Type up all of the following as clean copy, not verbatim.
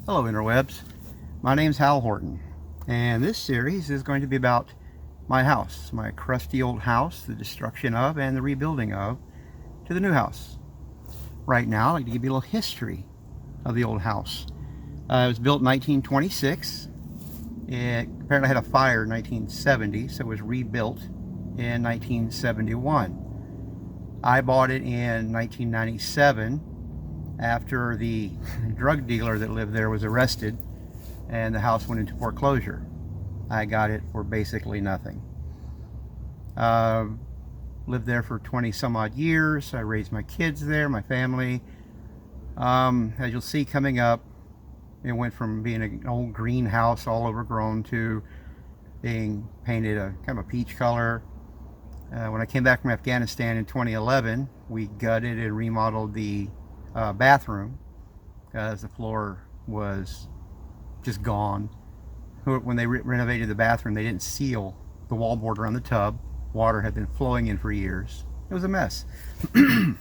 Hello interwebs, my name's Hal Horton, and this series is going to be about my house, my crusty old house, the destruction of and the rebuilding of, to the new house. Right now I'd like to give you a little history of the old house. It was built in 1926. It apparently had a fire in 1970, so it was rebuilt in 1971. I bought it in 1997 after the drug dealer that lived there was arrested and the house went into foreclosure. I got it for basically nothing. Lived there for 20 some odd years. I raised my kids there, my family. As you'll see coming up, it went from being an old green house all overgrown to being painted a kind of a peach color. When I came back from Afghanistan in 2011, we gutted and remodeled the bathroom because the floor was just gone. When they renovated the bathroom, they didn't seal the wallboard around the tub. Water had been flowing in for years. It was a mess. And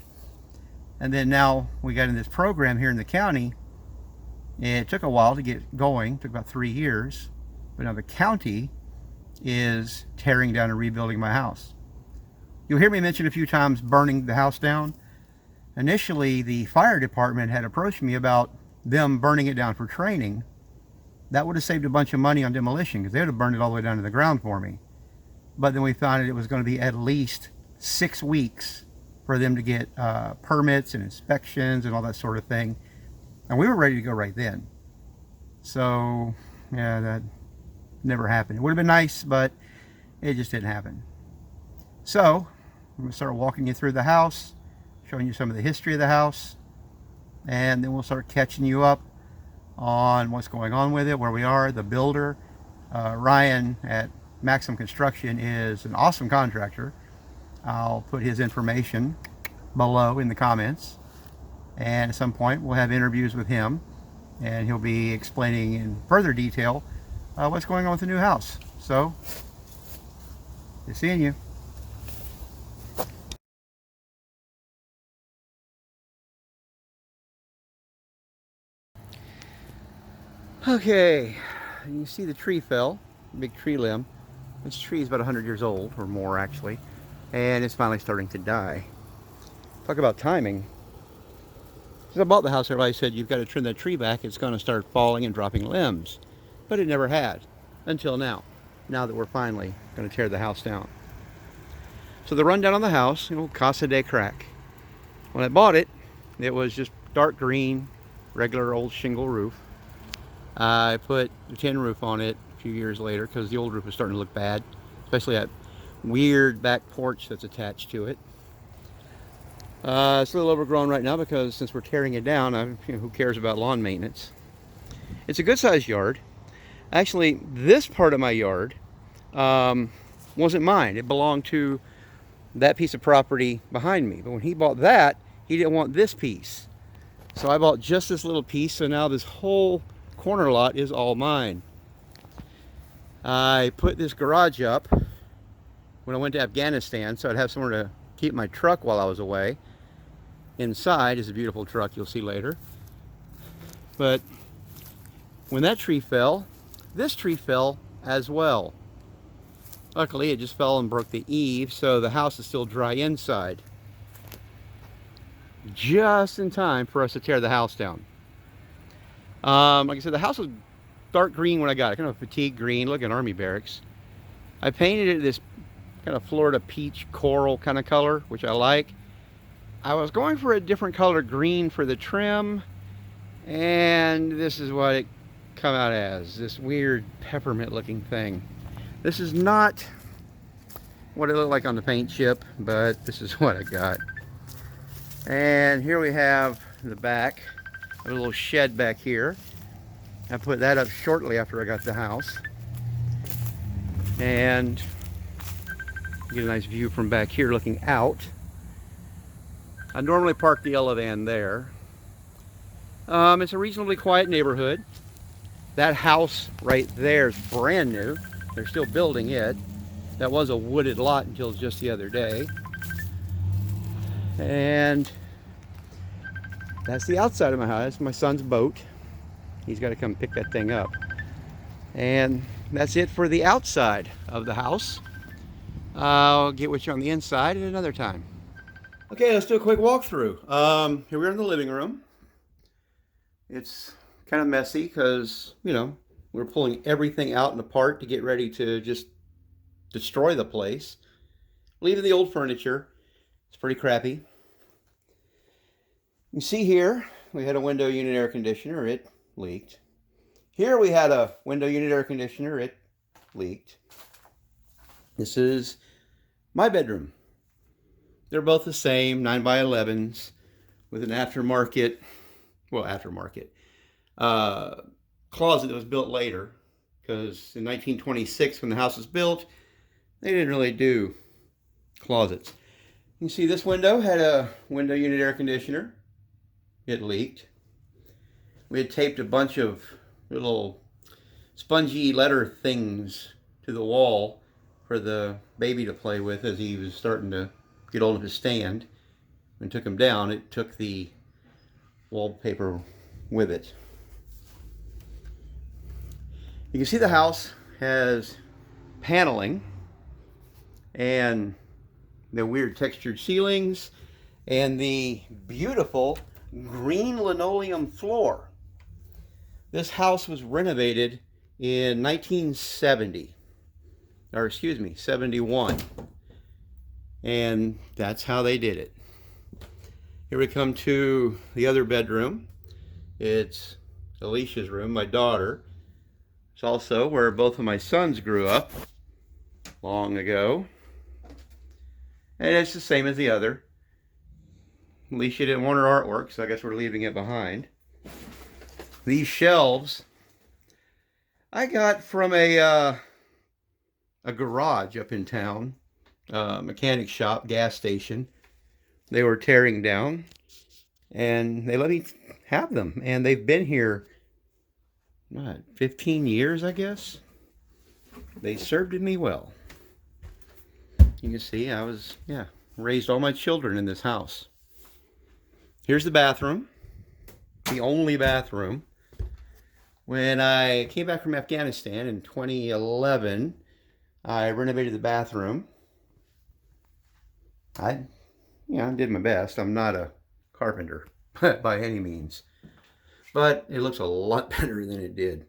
then now we got in this program here in the county. It took a while to get going. It took about 3 years. But now the county is tearing down and rebuilding my house. You'll hear me mention a few times burning the house down. Initially, the fire department had approached me about them burning it down for training. That would have saved a bunch of money on demolition because they would have burned it all the way down to the ground for me. But then we found it was going to be at least 6 weeks for them to get permits and inspections and all that sort of thing. And we were ready to go right then. So, yeah, that never happened. It would have been nice, but it just didn't happen. So, I'm going to start walking you through the house, showing you some of the history of the house, and then we'll start catching you up on what's going on with it, where we are. The builder, Ryan at Maximum Construction, is an awesome contractor. I'll put his information below in the comments, and at some point we'll have interviews with him, and he'll be explaining in further detail what's going on with the new house. So, good seeing you. Okay, you see the tree fell, big tree limb. This tree is about 100 years old, or more actually, and it's finally starting to die. Talk about timing. Since I bought the house, everybody said you've got to trim that tree back, it's going to start falling and dropping limbs. But it never had, until now that we're finally going to tear the house down. So the rundown on the house, Casa de Crack. When I bought it, it was just dark green, regular old shingle roof. I put a tin roof on it a few years later because the old roof was starting to look bad, especially that weird back porch that's attached to it. It's a little overgrown right now because since we're tearing it down, who cares about lawn maintenance? It's a good sized yard. Actually, this part of my yard wasn't mine. It belonged to that piece of property behind me. But when he bought that, he didn't want this piece. So I bought just this little piece, so now this whole corner lot is all mine. I put this garage up when I went to Afghanistan so I'd have somewhere to keep my truck while I was away. Inside is a beautiful truck you'll see later. But when that tree fell, this tree fell as well. Luckily it just fell and broke the eave, so the house is still dry inside. Just in time for us to tear the house down. Like I said, the house was dark green when I got it, kind of a fatigue green, looking army barracks. I painted it this kind of Florida peach coral kind of color, which I like. I was going for a different color green for the trim, and this is what it come out as, this weird peppermint looking thing. This is not what it looked like on the paint chip, but this is what I got. And here we have the back. A little shed back here. I put that up shortly after I got the house. And you get a nice view from back here looking out. I normally park the Elevan there. It's a reasonably quiet neighborhood. That house right there is brand new. They're still building it. That was a wooded lot until just the other day. And that's the outside of my house. That's my son's boat. He's got to come pick that thing up. And that's it for the outside of the house. I'll get with you on the inside at another time. Okay, let's do a quick walkthrough. Here we're in the living room. It's kind of messy because, we're pulling everything out and apart to get ready to just destroy the place. Leaving the old furniture. It's pretty crappy. You see here, we had a window unit air conditioner. It leaked. Here we had a window unit air conditioner. It leaked. This is my bedroom. They're both the same, 9x11s with an aftermarket closet that was built later, because in 1926, when the house was built, they didn't really do closets. You see this window had a window unit air conditioner. It leaked. We had taped a bunch of little spongy letter things to the wall for the baby to play with as he was starting to get old enough to stand. When it took him down, it took the wallpaper with it. You can see the house has paneling and the weird textured ceilings and the beautiful green linoleum floor. This house was renovated in 1970, or excuse me, 71. And that's how they did it. Here we come to the other bedroom. It's Alicia's room, my daughter. It's also where both of my sons grew up long ago. And it's the same as the other. Alicia didn't want her artwork, so I guess we're leaving it behind. These shelves I got from a garage up in town, mechanic shop, gas station. They were tearing down, and they let me have them. And they've been here, 15 years, I guess. They served me well. You can see I was, raised all my children in this house. Here's the bathroom, the only bathroom. When I came back from Afghanistan in 2011, I renovated the bathroom. I did my best. I'm not a carpenter by any means, but it looks a lot better than it did.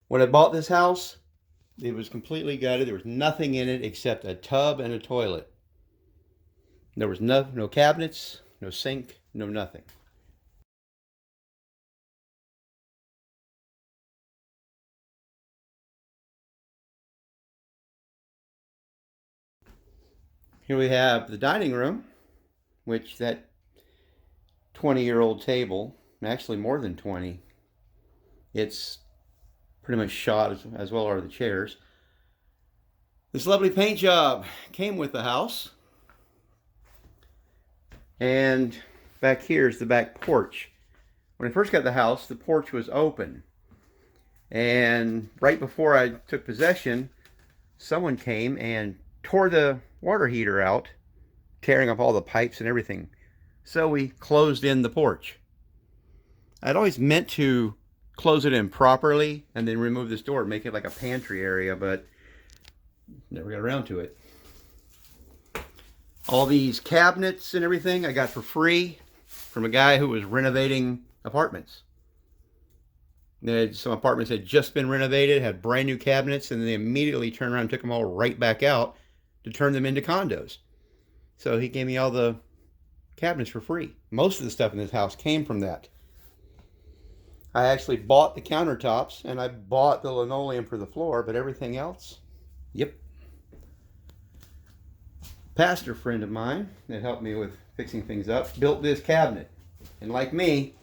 When I bought this house, it was completely gutted. There was nothing in it except a tub and a toilet. There was no cabinets, no sink, no nothing. Here we have the dining room, which that 20-year-old table, actually more than 20, it's pretty much shot, as well are the chairs. This lovely paint job came with the house. And back here is the back porch. When I first got the house, the porch was open. And right before I took possession, someone came and tore the water heater out, tearing up all the pipes and everything. So we closed in the porch. I'd always meant to close it in properly and then remove this door and make it like a pantry area, but never got around to it. All these cabinets and everything I got for free from a guy who was renovating apartments. Some apartments had just been renovated, had brand new cabinets, and they immediately turned around and took them all right back out to turn them into condos. So he gave me all the cabinets for free. Most of the stuff in this house came from that. I actually bought the countertops and I bought the linoleum for the floor, but everything else, yep. Pastor friend of mine that helped me with fixing things up built this cabinet. And like me,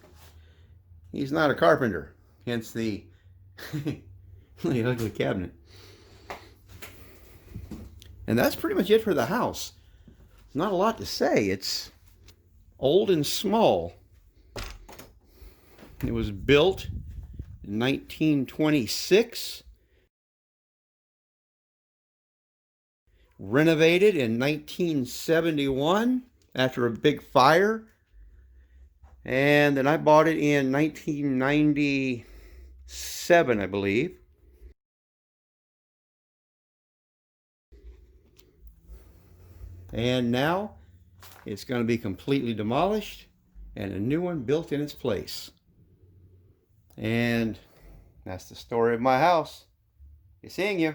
he's not a carpenter, hence the ugly cabinet. And that's pretty much it for the house. Not a lot to say. It's old and small. It was built in 1926, renovated in 1971 after a big fire, and then I bought it in 1997, I believe. And now it's going to be completely demolished and a new one built in its place. And that's the story of my house. Be seeing you.